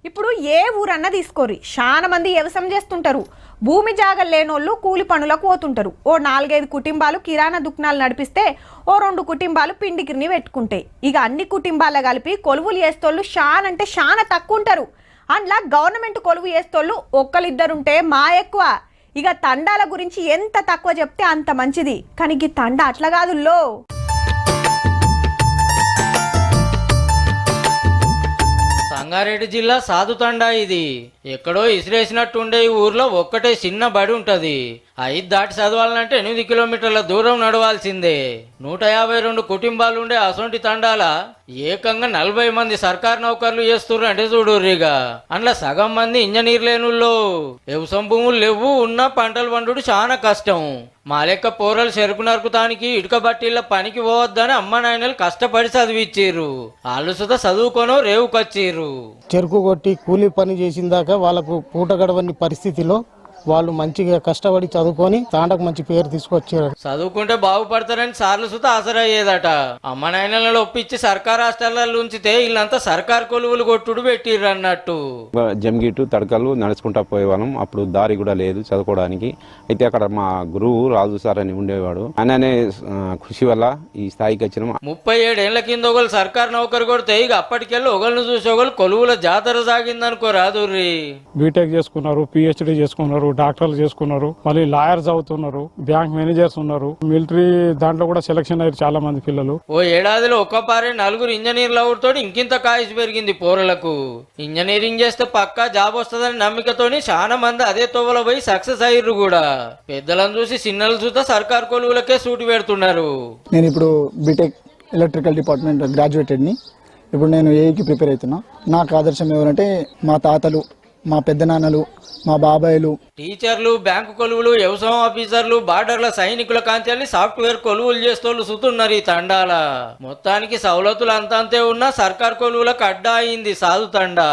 ఇప్పుడు ఏ ఊరన్నా తీసుకోరి చాలా మంది వ్యవసాయం చేస్తుంటారు. భూమి జాగలు లేనోళ్ళు కూలి పనులకు పోతుంటారు. ఓ 4-5 కుటుంబాలు కిరాణా దుకాణాలు నడిపిస్తే ఓ 2 కుటుంబాలు పిండికిరిని పెట్టుకుంటాయి. ఇక అన్ని కుటుంబాల కలిపి కొలువులు చేస్తోళ్ళు చాలా అంటే చాలా తక్కువ ఉంటారు. అందులో గవర్నమెంట్ కొలువు చేస్తోళ్ళు ఒక్కరిద్దరుంటే మా ఎక్కువ. ఇక తండాల గురించి ఎంత తక్కువ చెప్తే అంత మంచిది. కానీ ఈ తండ అట్లా కాదుల్లో. సంగారెడ్డి జిల్లా సాధుతండా ఇది. ఎక్కడో ఇసిరేసినట్టుండే ఈ ఊర్లో ఒక్కటే చిన్న బడి ఉంటది. 5 దాటి చదవాలంటే 8 కిలోమీటర్ల దూరం నడవాల్సిందే. 152 కుటుంబాలుండే అసొంటి తండాల ఏకంగా 40 మంది సర్కారు నౌకర్లు చేస్తున్నారు అంటే చూడుర్రిగా. అందులో సగం మంది ఇంజనీర్ లేనుల్లో. వ్యవసాయం భూములు లేవు, ఉన్న పంటలు పండుడు చాలా కష్టం. మా లెక్క పోరలు చెరుకు నరుకుతానికి ఇటుక బట్టీల పనికి పోవద్దని అమ్మ నాయనలు కష్టపడి చదివిచ్చిర్రు. వాళ్ళు సుధా చదువుకొనో రేవుకొచ్చిర్రు. చెరుకు కొట్టి కూలీ పని చేసిన దాకా వాళ్ళకు పూట గడవని పరిస్థితిలో వాళ్ళు మంచిగా కష్టపడి చదువుకొని తాండకు మంచి పేరు తీసుకొచ్చారు. చదువుకుంటే బాగుపడతారని సార్లు సుత ఆసరయ్యేదట. అమ్మ నాయనలను ఒప్పించి సర్కార్ హాస్టళ్లలో ఉంచితే వీళ్ళంతా సర్కార్ కొలువులు కొట్టుడు పెట్టిర్రు అన్నట్టు. జంగిటు తడకలు నడుచుకుంటా పోయేవాళ్ళం. అప్పుడు దారి కూడా లేదు చదువుకోవడానికి. అయితే అక్కడ మా గురువు రాజు సార్ అని ఉండేవాడు. ఆయననే కృషి వల్ల ఈ స్థాయికి వచ్చినాం. 37 ఏళ్ల కింద ఒకళ్ళు సర్కార్ నౌకరు కొడితే ఇక అప్పటికెళ్ళి ఒకళ్ళను చూసి ఒకళ్ళు కొలువుల జాతర సాగిందనుకో రాదుర్రి. బీటెక్ చేసుకున్నారు, పిహెచ్డి చేసుకున్నారు, డాక్టర్లు చేసుకున్నారు, మళ్ళీ లాయర్స్ అవుతున్నారు, బ్యాంక్ మేనేజర్స్ ఉన్నారు, మిలిటరీ దాంట్లో కూడా సెలక్షన్ అయ్యారు చాలా మంది పిల్లలు. ఓ ఏడాదిలో ఒక్కపారే 4 ఇంజనీర్లు అవుతో ఇంకింత కాయసు పెరిగింది పోరలకు. ఇంజనీరింగ్ చేస్తే పక్కా జాబ్ వస్తుందని నమ్మికతోని చాలా మంది అదే తోవలో పోయి సక్సెస్ అయ్యారు కూడా. పెద్దలను చూసి చిన్నలు చూస్తే సర్కార్ కొలువులకే సూటి పెడుతున్నారు. నేను ఇప్పుడు బీటెక్ ఎలక్ట్రికల్ డిపార్ట్మెంట్ గ్రాడ్యుయేటెడ్ని. ఇప్పుడు నేను ఏఈకి ప్రిపేర్ అవుతున్నా. నాకు ఆదర్శం ఎవరంటే మా తాతలు, మా పెద్దనాన్నలు, మా బాబాయిలు. టీచర్లు, బ్యాంకు కొలువులు, వ్యవసాయ ఆఫీసర్లు, బార్డర్ల సైనికుల కాంచెల్ని సాఫ్ట్వేర్ కొలువులు చేస్తోళ్ళు సుతున్నారు ఈ తండాల. మొత్తానికి సవలతులు అంతంతే ఉన్నా సర్కార్ కొలువులకు అడ్డా అయింది సాధు తండా.